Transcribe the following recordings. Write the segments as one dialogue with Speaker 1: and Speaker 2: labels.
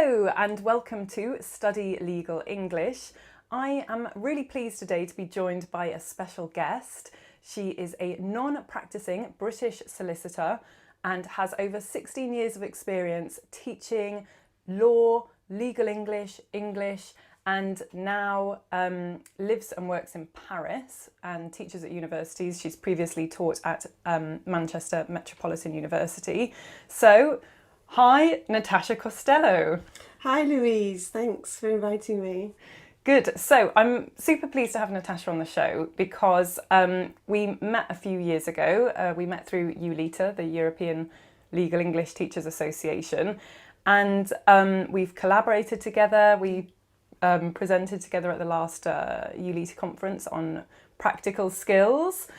Speaker 1: Hello and welcome to Study Legal English. I am really pleased today to be joined by a special guest. She is a non-practicing British solicitor and has over 16 years of experience teaching law, legal English, and now lives and works in Paris and teaches at universities. She's previously taught at Manchester Metropolitan University. So, hi, Natasha Costello.
Speaker 2: Hi, Louise. Thanks for inviting me.
Speaker 1: Good. So I'm super pleased to have Natasha on the show because we met a few years ago. We met through EULETA, the European Legal English Teachers Association, and we've collaborated together. We presented together at the last EULETA conference on practical skills.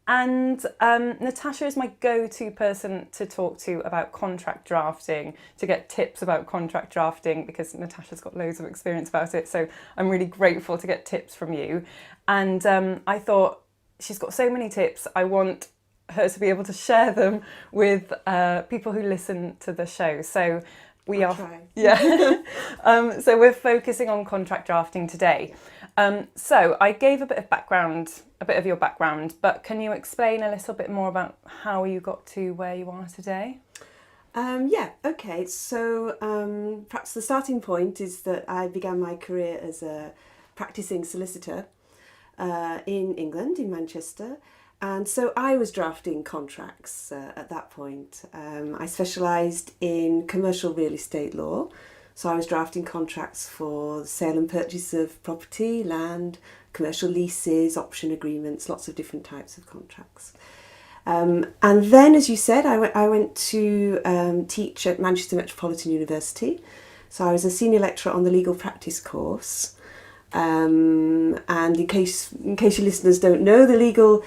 Speaker 1: And Natasha is my go-to person to talk to about contract drafting, to get tips about contract drafting, because Natasha's got loads of experience about it. So I'm really grateful to get tips from you. And I thought, she's got so many tips, I want her to be able to share them with people who listen to the show. So
Speaker 2: I'll try.
Speaker 1: Yeah. So we're focusing on contract drafting today. So I gave a bit of your background, but can you explain a little bit more about how you got to where you are today?
Speaker 2: Okay. So perhaps the starting point is that I began my career as a practicing solicitor in England, in Manchester. And so I was drafting contracts at that point. I specialised in commercial real estate law. So I was drafting contracts for the sale and purchase of property, land, commercial leases, option agreements, lots of different types of contracts. And then, as you said, I went to teach at Manchester Metropolitan University. So I was a senior lecturer on the legal practice course. And in case your listeners don't know, the legal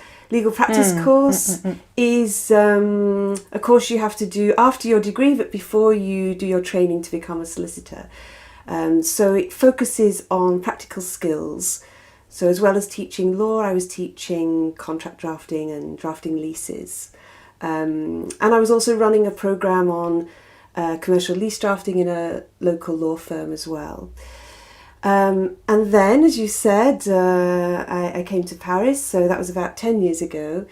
Speaker 2: practice course is a course you have to do after your degree, but before you do your training to become a solicitor. So it focuses on practical skills. So as well as teaching law, I was teaching contract drafting and drafting leases. And I was also running a programme on commercial lease drafting in a local law firm as well. And then, as you said, I came to Paris, so that was about 10 years ago.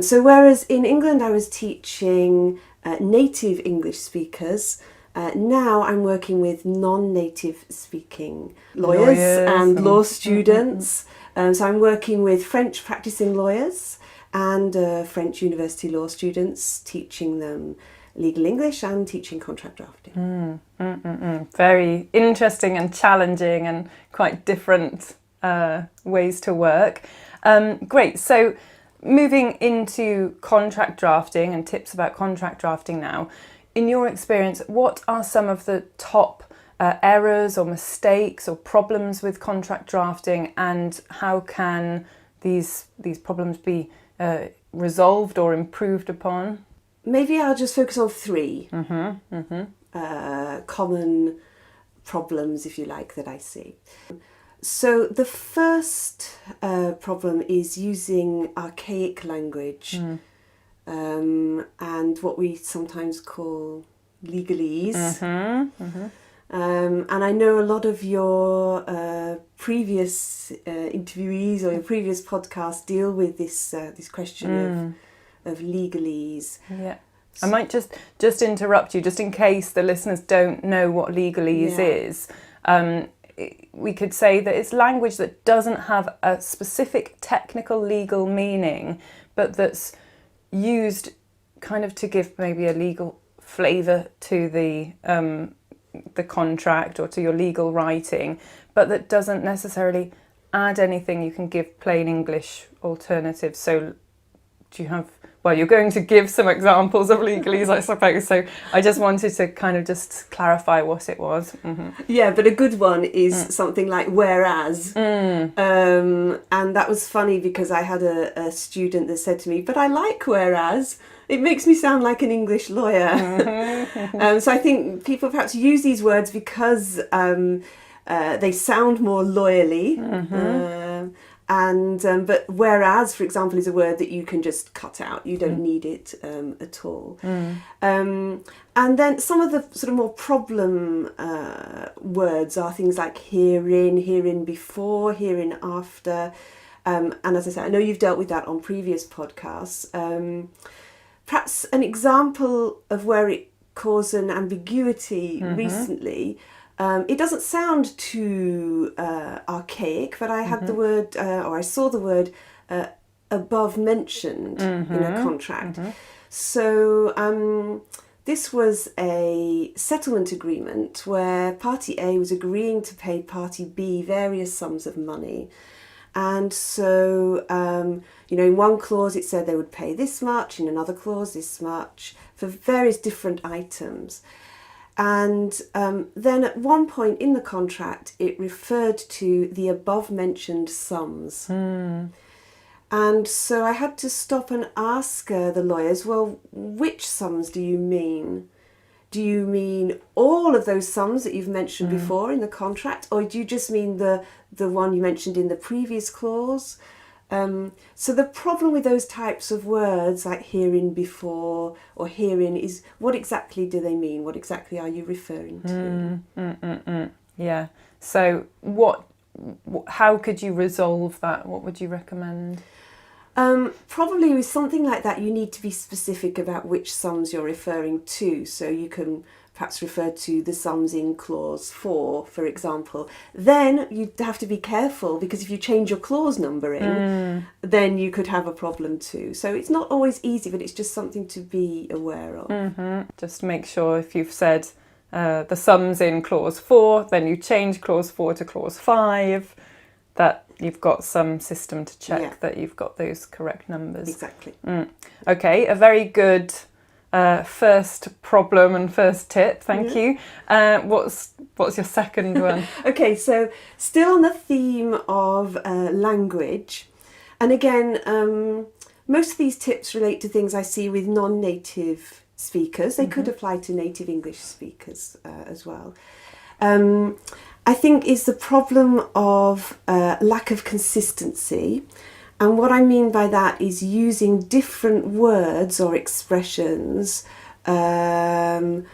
Speaker 2: So whereas in England I was teaching native English speakers, now I'm working with non-native speaking lawyers and law students. So I'm working with French practicing lawyers and French university law students, teaching them legal English and teaching contract drafting.
Speaker 1: Very interesting and challenging and quite different ways to work. Great. So moving into contract drafting and tips about contract drafting now, in your experience, what are some of the top errors or mistakes or problems with contract drafting, and how can these problems be resolved or improved upon?
Speaker 2: Maybe I'll just focus on three common problems, if you like, that I see. So the first problem is using archaic language and what we sometimes call legalese. And I know a lot of your previous interviewees or your previous podcasts deal with this question of legalese.
Speaker 1: Yeah. I might just interrupt you, just in case the listeners don't know what legalese is. We could say that it's language that doesn't have a specific technical legal meaning, but that's used kind of to give maybe a legal flavour to the contract or to your legal writing, but that doesn't necessarily add anything. You can give plain English alternatives. So do you have... Well, you're going to give some examples of legalese, I suppose. So I just wanted to kind of just clarify what it was.
Speaker 2: Yeah, but a good one is something like whereas. And that was funny because I had a student that said to me, but I like whereas. It makes me sound like an English lawyer. So I think people perhaps use these words because they sound more lawyerly. And but whereas, for example, is a word that you can just cut out. You don't need it at all. And then some of the sort of more problem words are things like herein, herein before, herein after. And as I said, I know you've dealt with that on previous podcasts. Perhaps an example of where it caused an ambiguity recently. It doesn't sound too archaic, but I had the word, or I saw the word above mentioned in a contract. So this was a settlement agreement where Party A was agreeing to pay Party B various sums of money. And so, in one clause it said they would pay this much, in another clause this much, for various different items. And then at one point in the contract, it referred to the above mentioned sums. And so I had to stop and ask the lawyers, well, which sums do you mean? Do you mean all of those sums that you've mentioned before in the contract, or do you just mean the one you mentioned in the previous clause? So the problem with those types of words like herein before or herein is what exactly do they mean? What exactly are you referring to?
Speaker 1: Yeah. So how could you resolve that? What would you recommend?
Speaker 2: Probably with something like that, you need to be specific about which sums you're referring to. So you can perhaps refer to the sums in clause 4, for example. Then you'd have to be careful, because if you change your clause numbering, then you could have a problem too. So it's not always easy, but it's just something to be aware of.
Speaker 1: Just make sure if you've said the sums in clause 4, then you change clause 4 to clause 5, that you've got some system to check that you've got those correct numbers.
Speaker 2: Exactly.
Speaker 1: Okay, a very good first problem and first tip, thank you. What's your second one?
Speaker 2: Okay, so still on the theme of language, and again, most of these tips relate to things I see with non-native speakers. They could apply to native English speakers as well. I think is the problem of lack of consistency. And what I mean by that is using different words or expressions for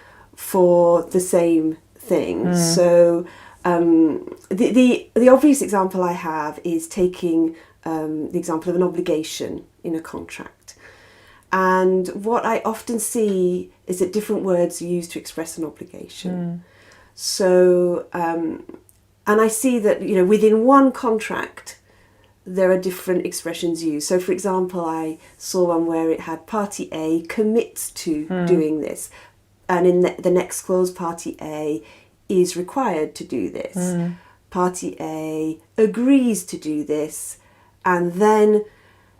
Speaker 2: the same thing. So the obvious example I have is taking the example of an obligation in a contract. And what I often see is that different words are used to express an obligation. So, and I see that, within one contract, there are different expressions used. So, for example, I saw one where it had Party A commits to doing this. And in the next clause, Party A is required to do this. Party A agrees to do this. And then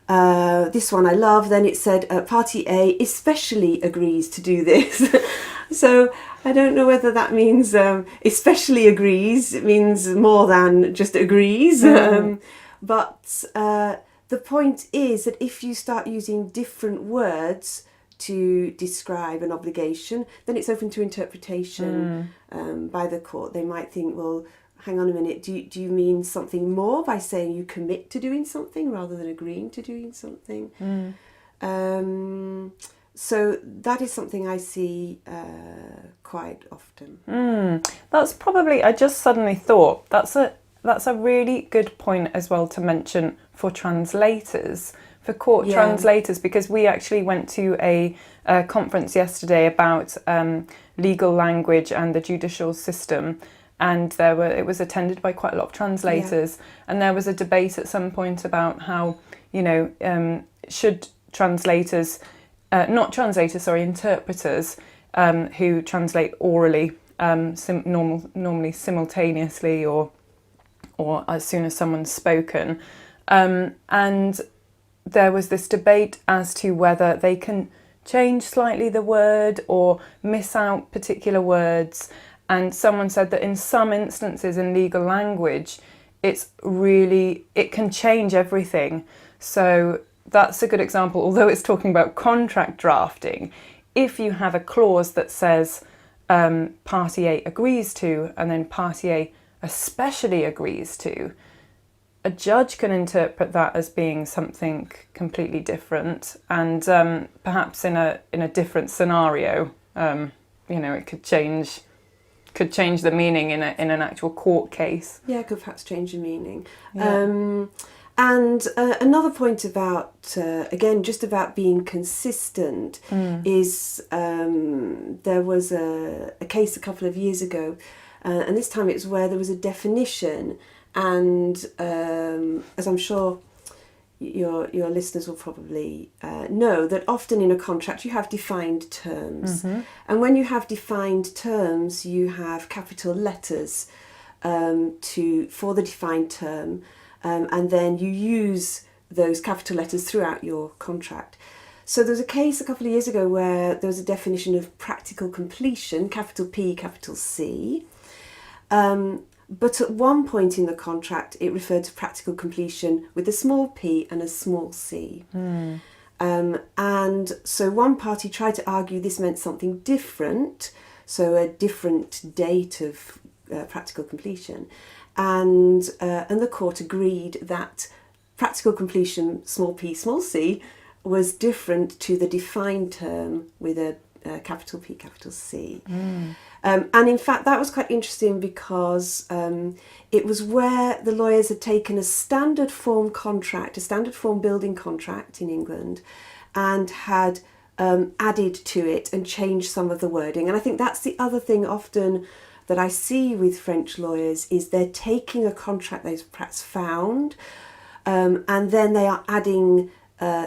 Speaker 2: this one I love, then it said Party A especially agrees to do this. So I don't know whether that means especially agrees, it means more than just agrees. But the point is that if you start using different words to describe an obligation, then it's open to interpretation by the court. They might think, well, hang on a minute, do you mean something more by saying you commit to doing something rather than agreeing to doing something? So that is something I see quite often.
Speaker 1: That's probably, I just suddenly thought, that's a really good point as well to mention for translators, for court translators, because we actually went to a conference yesterday about legal language and the judicial system, and it was attended by quite a lot of translators, and there was a debate at some point about how, should translators, interpreters who translate orally, normally simultaneously or as soon as someone's spoken, and there was this debate as to whether they can change slightly the word or miss out particular words. And someone said that in some instances in legal language, it can change everything. So that's a good example, although it's talking about contract drafting. If you have a clause that says Party A agrees to, and then Party A especially agrees to, a judge can interpret that as being something completely different, and perhaps in a different scenario, it could change the meaning in an actual court case.
Speaker 2: Yeah, it could perhaps change the meaning.
Speaker 1: Yeah.
Speaker 2: And another point about, again, just about being consistent is there was a case a couple of years ago, and this time it was where there was a definition, and as I'm sure your listeners will probably know, that often in a contract you have defined terms. And when you have defined terms, you have capital letters for the defined term. And then you use those capital letters throughout your contract. So there was a case a couple of years ago where there was a definition of practical completion, capital P, capital C. But at one point in the contract, it referred to practical completion with a small p and a small c. And so one party tried to argue this meant something different, so a different date of practical completion. And the court agreed that practical completion, small p, small c, was different to the defined term with a capital P, capital C. And in fact, that was quite interesting because it was where the lawyers had taken a standard form contract, a standard form building contract in England, and had added to it and changed some of the wording. And I think that's the other thing often that I see with French lawyers is they're taking a contract they've perhaps found and then they are adding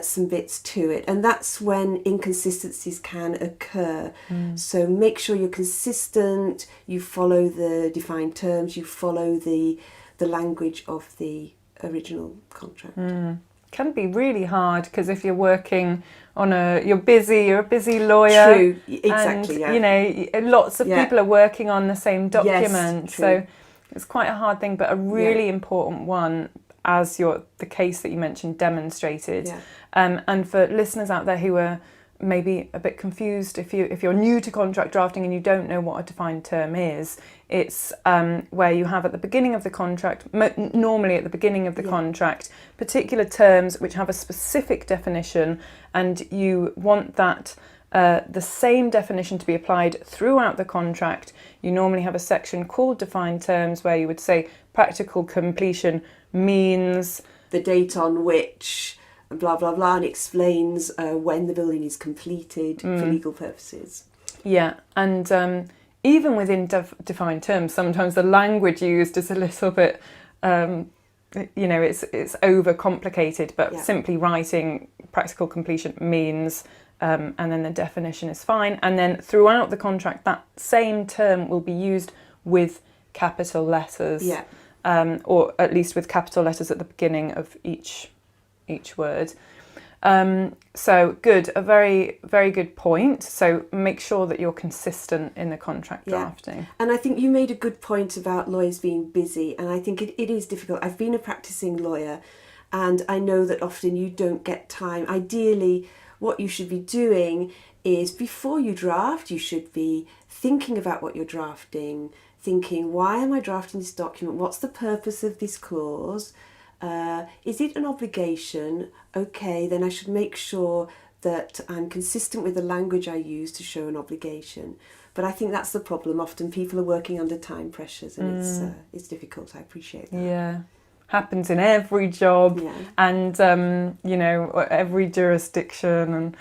Speaker 2: some bits to it, and that's when inconsistencies can occur. So make sure you're consistent, you follow the defined terms, you follow the language of the original contract.
Speaker 1: Can be really hard because if you're working on you're a busy lawyer.
Speaker 2: True, exactly.
Speaker 1: And, lots of people are working on the same document,
Speaker 2: yes,
Speaker 1: so it's quite a hard thing, but a really important one, as the case that you mentioned demonstrated. And for listeners out there who are maybe a bit confused, if you're new to contract drafting and you don't know what a defined term is, it's where you have at the beginning of the contract, normally at the beginning of the contract, particular terms which have a specific definition, and you want that the same definition to be applied throughout the contract. You normally have a section called defined terms where you would say practical completion means
Speaker 2: the date on which blah blah blah, and explains when the building is completed for legal purposes.
Speaker 1: Yeah, and even within defined terms, sometimes the language used is a little bit, it's overcomplicated. But simply writing practical completion means, and then the definition is fine. And then throughout the contract, that same term will be used with capital letters.
Speaker 2: Yeah.
Speaker 1: Or at least with capital letters at the beginning of each word. So good, a very, very good point. So make sure that you're consistent in the contract drafting.
Speaker 2: And I think you made a good point about lawyers being busy, and I think it is difficult. I've been a practicing lawyer, and I know that often you don't get time. Ideally, what you should be doing is before you draft, you should be thinking about what you're drafting, thinking, why am I drafting this document? What's the purpose of this clause? Is it an obligation? Okay, then I should make sure that I'm consistent with the language I use to show an obligation. But I think that's the problem. Often people are working under time pressures, and it's difficult. I appreciate that.
Speaker 1: Yeah, happens in every job, and every jurisdiction, and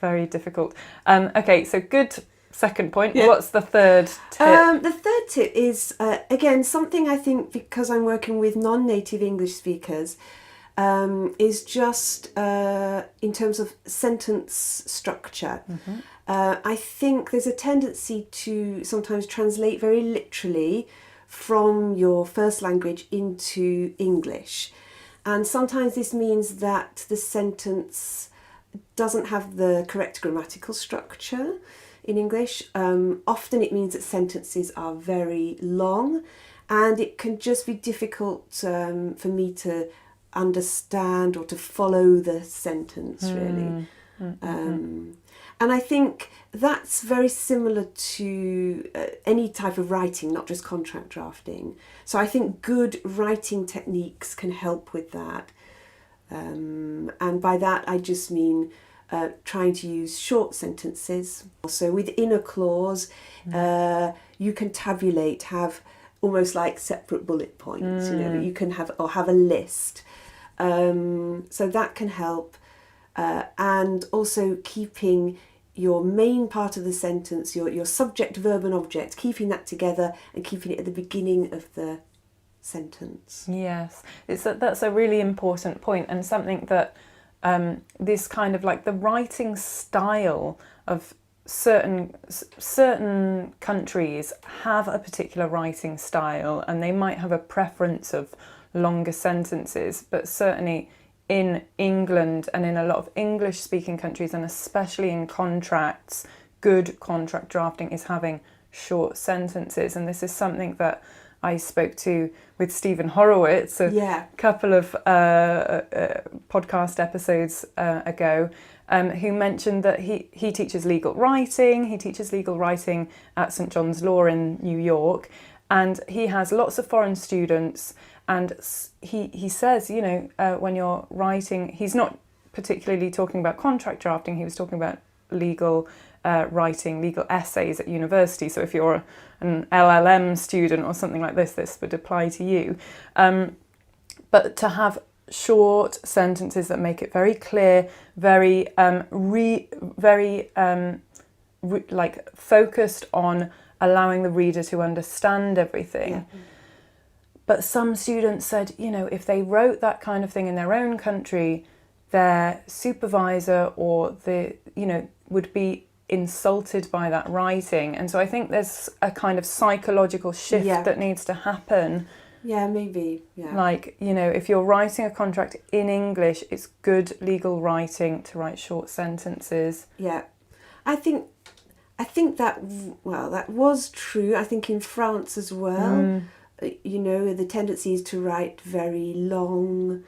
Speaker 1: very difficult. Okay, so good. Second point. What's the third tip?
Speaker 2: The third tip is, again, something I think, because I'm working with non-native English speakers, is just in terms of sentence structure. I think there's a tendency to sometimes translate very literally from your first language into English. And sometimes this means that the sentence doesn't have the correct grammatical structure in English. Often it means that sentences are very long, and it can just be difficult for me to understand or to follow the sentence, really. And I think that's very similar to any type of writing, not just contract drafting. So I think good writing techniques can help with that. And by that I just mean trying to use short sentences. So within a clause, you can tabulate, have almost like separate bullet points. You know, you can have a list. So that can help. And also keeping your main part of the sentence, your subject, verb and object, keeping that together and keeping it at the beginning of the sentence.
Speaker 1: Yes, that's a really important point, and something that this kind of like the writing style of certain countries have a particular writing style, and they might have a preference of longer sentences, but certainly in England and in a lot of English-speaking countries, and especially in contracts, good contract drafting is having short sentences. And this is something that I spoke to with Stephen Horowitz a couple of podcast episodes ago, who mentioned that he teaches legal writing. He teaches legal writing at St John's Law in New York, and he has lots of foreign students. And he says, you know, when you're writing, he's not particularly talking about contract drafting, he was talking about legal writing, legal essays at university. So if you're an LLM student or something like this would apply to you. But to have short sentences that make it very clear, very like focused on allowing the reader to understand everything. Yeah. But some students said, you know, if they wrote that kind of thing in their own country, their supervisor or would be insulted by that writing. And so I think there's a kind of psychological shift that needs to happen.
Speaker 2: Yeah, maybe. Yeah.
Speaker 1: Like, you know, if you're writing a contract in English, it's good legal writing to write short sentences.
Speaker 2: Yeah. I think that was true. I think in France as well. You know, the tendency is to write very long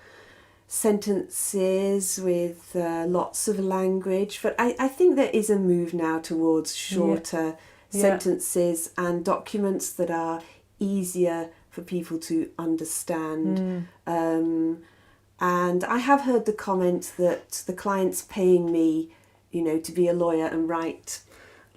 Speaker 2: sentences with lots of language. But I think there is a move now towards shorter sentences and documents that are easier for people to understand. And I have heard the comment that the client's paying me, you know, to be a lawyer and write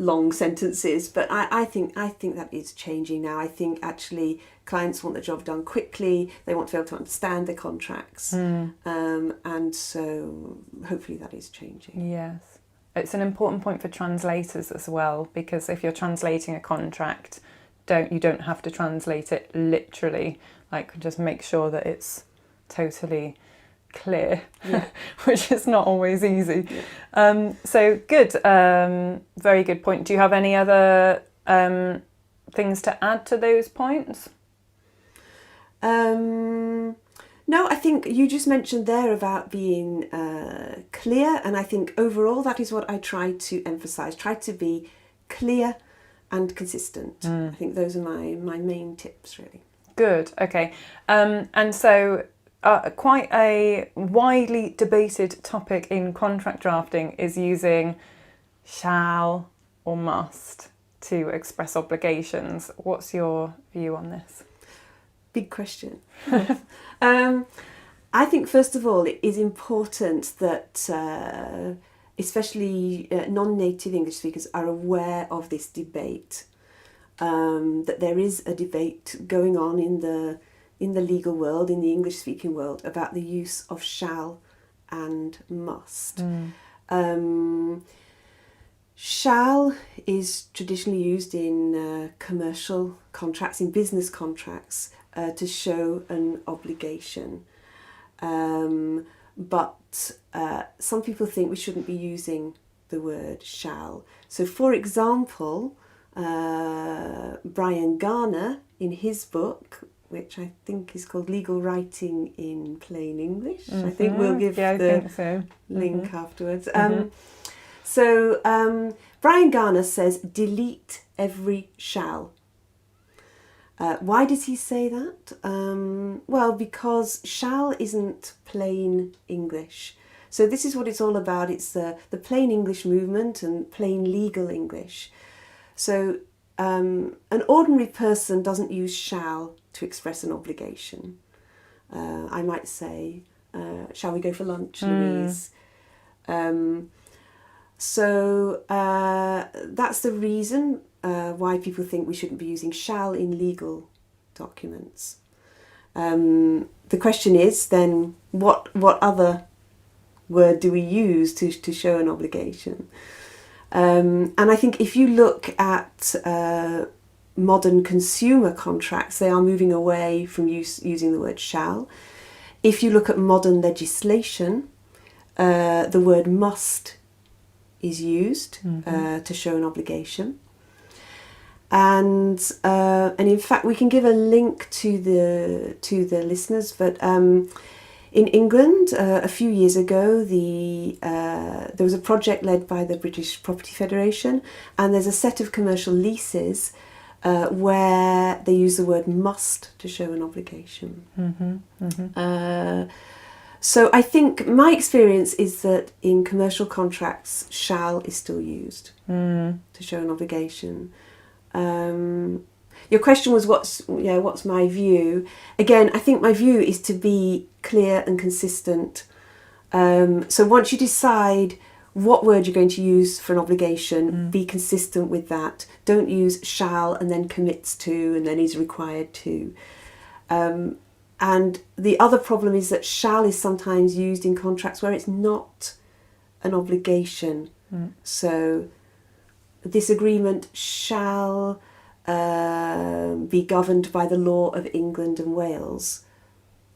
Speaker 2: long sentences, but I think that is changing now. I think actually clients want the job done quickly. They want to be able to understand their contracts, and so hopefully that is changing.
Speaker 1: Yes, it's an important point for translators as well, because if you're translating a contract, you don't have to translate it literally. Like, just make sure that it's totally clear, which is not always easy. So good, very good point. Do you have any other things to add to those points?
Speaker 2: No, I think you just mentioned there about being clear, and I think overall that is what I try to emphasise. Try to be clear and consistent. I think those are my main tips, really.
Speaker 1: Good, okay. And so quite a widely debated topic in contract drafting is using shall or must to express obligations. What's your view on this?
Speaker 2: Big question. I think first of all it is important that especially non-native English speakers are aware of this debate, that there is a debate going on in the legal world, in the English-speaking world, about the use of shall and must. Shall is traditionally used in commercial contracts, in business contracts, to show an obligation. But some people think we shouldn't be using the word shall. So, for example, Brian Garner, in his book, which I think is called Legal Writing in Plain English. I think we'll give the link afterwards. So Brian Garner says, delete every shall. Why does he say that? Well, because shall isn't plain English. So this is what it's all about. It's the plain English movement and plain legal English. So an ordinary person doesn't use shall to express an obligation. I might say, shall we go for lunch, Louise? So that's the reason why people think we shouldn't be using shall in legal documents. The question is then, what other word do we use to show an obligation? And I think if you look at modern consumer contracts, they are moving away from using the word shall. If you look at modern legislation, the word must is used to show an obligation. And in fact, we can give a link to the listeners. But in England, a few years ago, there was a project led by the British Property Federation, and there's a set of commercial leases where they use the word must to show an obligation. So I think my experience is that in commercial contracts, shall is still used to show an obligation. Your question was what's my view? Again, I think my view is to be clear and consistent. So once you decide what word you're going to use for an obligation, be consistent with that. Don't use shall and then commits to and then is required to. And the other problem is that shall is sometimes used in contracts where it's not an obligation. So this agreement shall be governed by the law of England and Wales.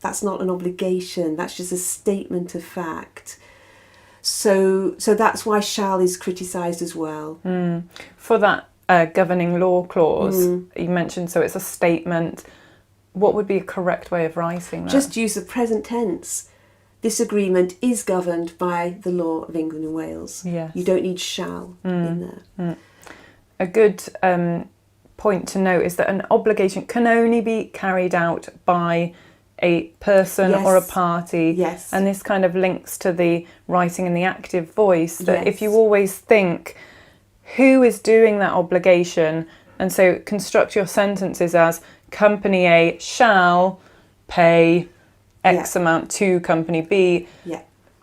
Speaker 2: That's not an obligation, that's just a statement of fact. So that's why shall is criticised as well.
Speaker 1: For that governing law clause, you mentioned, so it's a statement. What would be a correct way of writing that?
Speaker 2: Just use the present tense. This agreement is governed by the law of England and Wales.
Speaker 1: Yes.
Speaker 2: You don't need shall in there.
Speaker 1: A good point to note is that an obligation can only be carried out by a person or a party.
Speaker 2: Yes.
Speaker 1: And this kind of links to the writing in the active voice, that if you
Speaker 2: Yes.
Speaker 1: always think who is doing that obligation, and so construct your sentences as Company A shall pay X amount to Company B.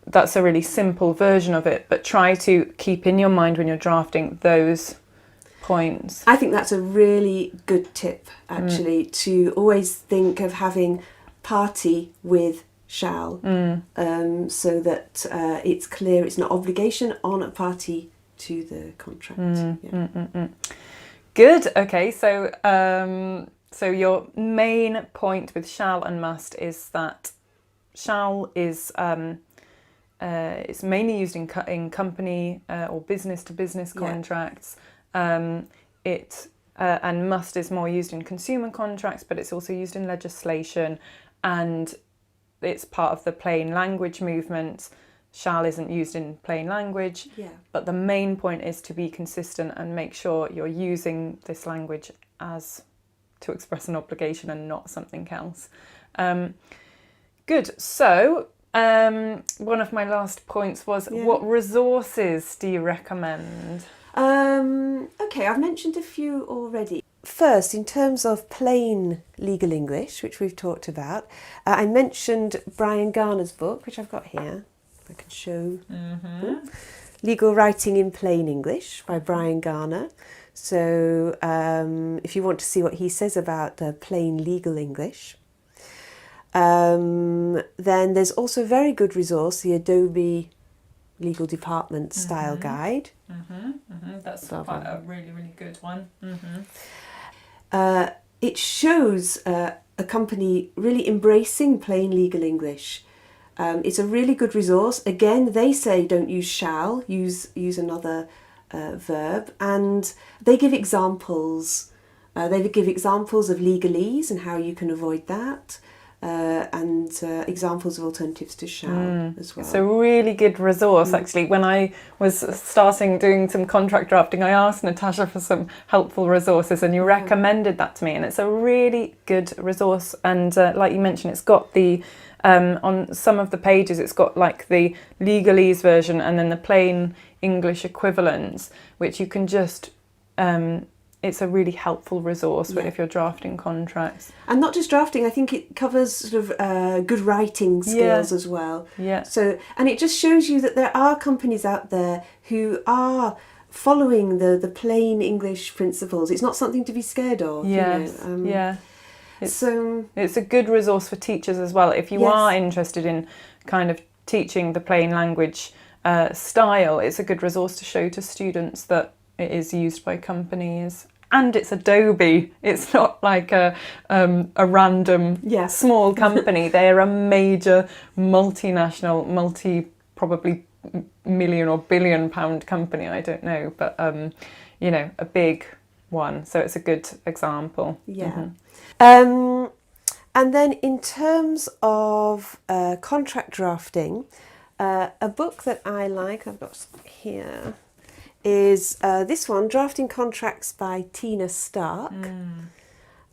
Speaker 1: That's a really simple version of it, but try to keep in your mind when you're drafting those points.
Speaker 2: I think that's a really good tip, actually, to always think of having party with shall, so that it's clear it's not obligation on a party to the contract.
Speaker 1: Good. Okay, so your main point with shall and must is that shall is it's mainly used in company or business to business contracts. And must is more used in consumer contracts, but it's also used in legislation, and it's part of the plain language movement. Shall isn't used in plain language, but the main point is to be consistent and make sure you're using this language as to express an obligation and not something else. Good. So one of my last points was, what resources do you recommend?
Speaker 2: Okay, I've mentioned a few already. First, in terms of plain legal English, which we've talked about, I mentioned Brian Garner's book, which I've got here. I can show. Legal Writing in Plain English by Brian Garner. So if you want to see what he says about plain legal English. Then there's also a very good resource, the Adobe Legal Department Style Guide.
Speaker 1: That's quite a really, really good one.
Speaker 2: It shows a company really embracing plain legal English. It's a really good resource. Again, they say don't use shall, use another verb, and they give examples. They give examples of legalese and how you can avoid that. and examples of alternatives to shall as well.
Speaker 1: It's a really good resource, actually. When I was starting doing some contract drafting, I asked Natasha for some helpful resources, and you recommended that to me, and it's a really good resource. And like you mentioned, it's got the on some of the pages, it's got like the legalese version and then the plain English equivalents, which you can just it's a really helpful resource if you're drafting contracts.
Speaker 2: And not just drafting, I think it covers sort of good writing skills as well.
Speaker 1: Yeah.
Speaker 2: So, and it just shows you that there are companies out there who are following the plain English principles. It's not something to be scared of.
Speaker 1: Yes.
Speaker 2: You know?
Speaker 1: Yeah.
Speaker 2: It's
Speaker 1: a good resource for teachers as well. If you are interested in kind of teaching the plain language style, it's a good resource to show to students that it is used by companies. And it's Adobe. It's not like a random small company. They are a major multinational, probably million or billion pound company. I don't know, but you know, a big one. So it's a good example.
Speaker 2: Yeah. And then in terms of contract drafting, a book that I like, I've got here, is this one, Drafting Contracts by Tina Stark.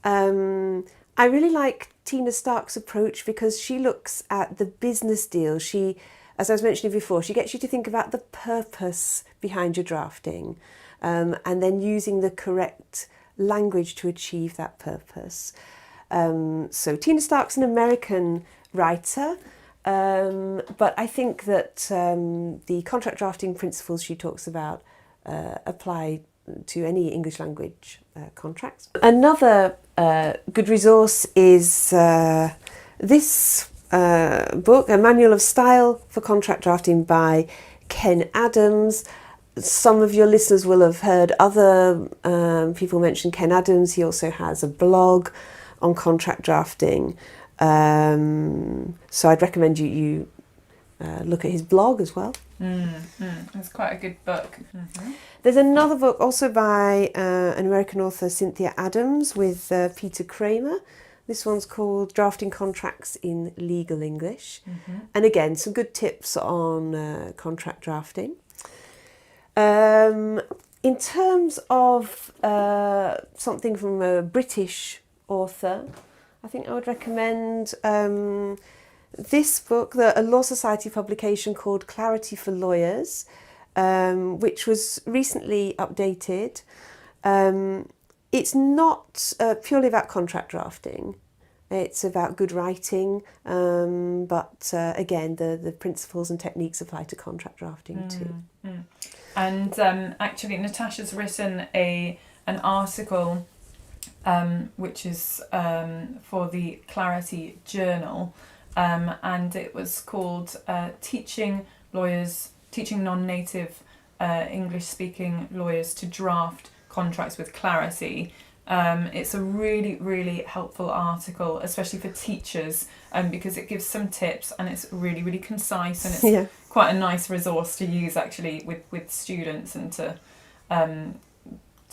Speaker 2: I really like Tina Stark's approach because she looks at the business deal. She, as I was mentioning before, she gets you to think about the purpose behind your drafting, and then using the correct language to achieve that purpose. So Tina Stark's an American writer, but I think that the contract drafting principles she talks about apply to any English language contracts. Another good resource is this book, A Manual of Style for Contract Drafting by Ken Adams. Some of your listeners will have heard other people mention Ken Adams. He also has a blog on contract drafting. So I'd recommend you look at his blog as well.
Speaker 1: It's quite a good book.
Speaker 2: There's another book also by an American author, Cynthia Adams, with Peter Kramer. This one's called Drafting Contracts in Legal English. And again, some good tips on contract drafting. In terms of something from a British author, I think I would recommend this book, a Law Society publication called Clarity for Lawyers, which was recently updated. It's not purely about contract drafting. It's about good writing, but again, the principles and techniques apply to contract drafting too.
Speaker 1: And actually, Natasha's written an article which is for the Clarity Journal, and it was called Teaching Non-Native English-Speaking Lawyers to Draft Contracts with Clarity. It's a really, really helpful article, especially for teachers, because it gives some tips and it's really, really concise, and it's quite a nice resource to use actually with students and to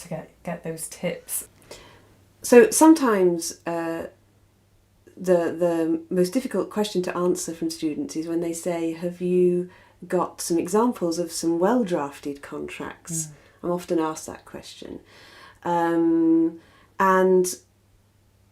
Speaker 1: get those tips.
Speaker 2: So sometimes the most difficult question to answer from students is when they say, have you got some examples of some well-drafted contracts? I'm often asked that question. And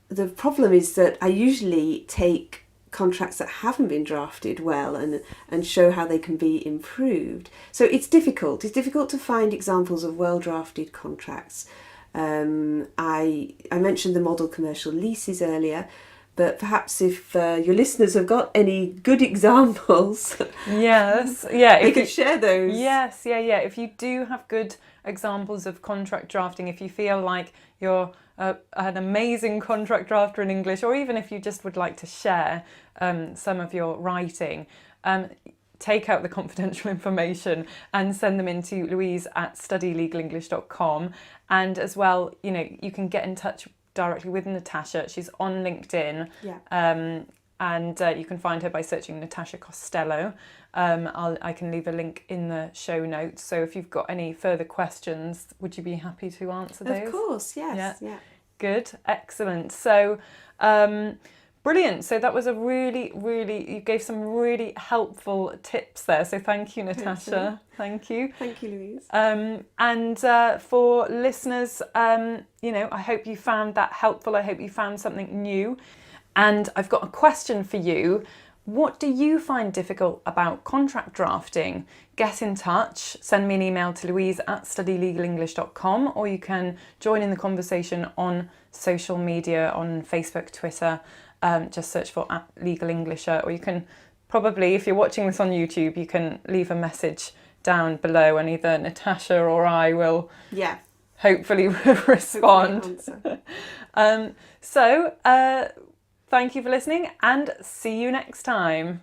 Speaker 2: the problem is that I usually take contracts that haven't been drafted well and show how they can be improved. So it's difficult. It's difficult to find examples of well-drafted contracts. I mentioned the model commercial leases earlier, but perhaps if your listeners have got any good examples, they could share those.
Speaker 1: Yes, if you do have good examples of contract drafting, if you feel like you're an amazing contract drafter in English, or even if you just would like to share some of your writing, take out the confidential information and send them in to louise@studylegalenglish.com. And as well, you can get in touch directly with Natasha. She's on LinkedIn, and you can find her by searching Natasha Costello. I can leave a link in the show notes. So if you've got any further questions, would you be happy to answer those?
Speaker 2: Of course, yes.
Speaker 1: Yeah. Good, excellent. So Brilliant. So that was a you gave some really helpful tips there. So thank you, Natasha. Thank you.
Speaker 2: Thank you, Louise.
Speaker 1: And for listeners, I hope you found that helpful. I hope you found something new. And I've got a question for you. What do you find difficult about contract drafting? Get in touch. Send me an email to louise@studylegalenglish.com, or you can join in the conversation on social media, on Facebook, Twitter. Just search for @legalenglisher, or you can probably, if you're watching this on YouTube, you can leave a message down below and either Natasha or I will hopefully respond. Thank you for listening and see you next time.